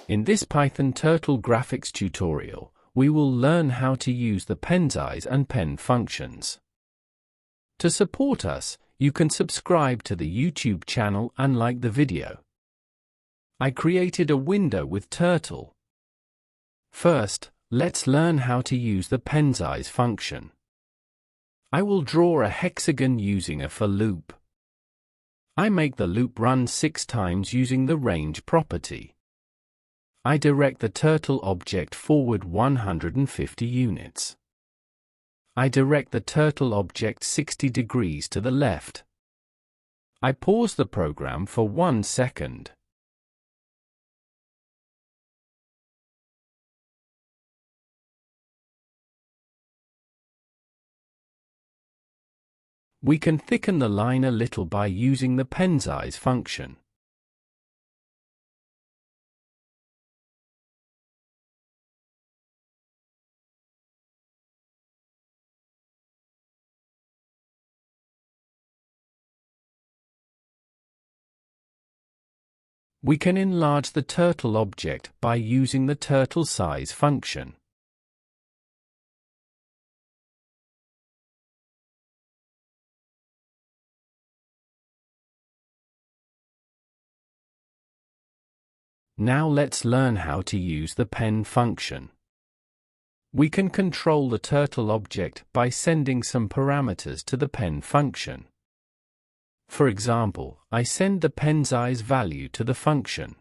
In this Python Turtle graphics tutorial, we will learn how to use the PenSize and pen functions. To support us, you can subscribe to the YouTube channel and like the video. I created a window with Turtle. First, let's learn how to use the PenSize function. I will draw a hexagon using a for loop. I make the loop run 6 times using the range property. I direct the turtle object forward 150 units. I direct the turtle object 60 degrees to the left. I pause the program for 1 second. We can thicken the line a little by using the PenSize function. We can enlarge the turtle object by using the turtlesize function. Now let's learn how to use the pen function. We can control the turtle object by sending some parameters to the pen function. For example, I send the PenSize value to the function.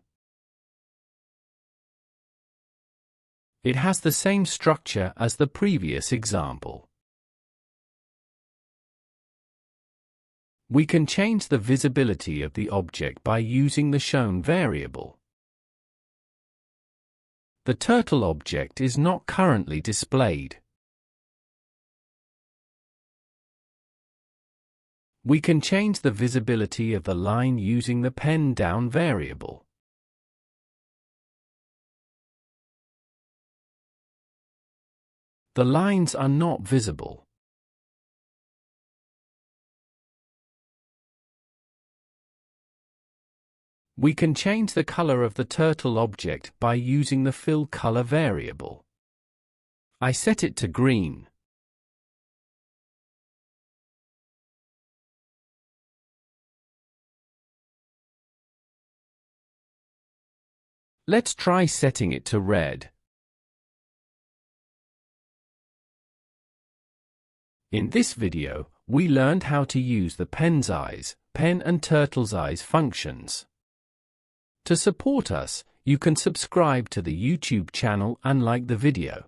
It has the same structure as the previous example. We can change the visibility of the object by using the shown variable. The turtle object is not currently displayed. We can change the visibility of the line using the pendown variable. The lines are not visible. We can change the color of the turtle object by using the fillcolor variable. I set it to green. Let's try setting it to red. In this video, we learned how to use the PenSize, pen and turtlesize functions. To support us, you can subscribe to the YouTube channel and like the video.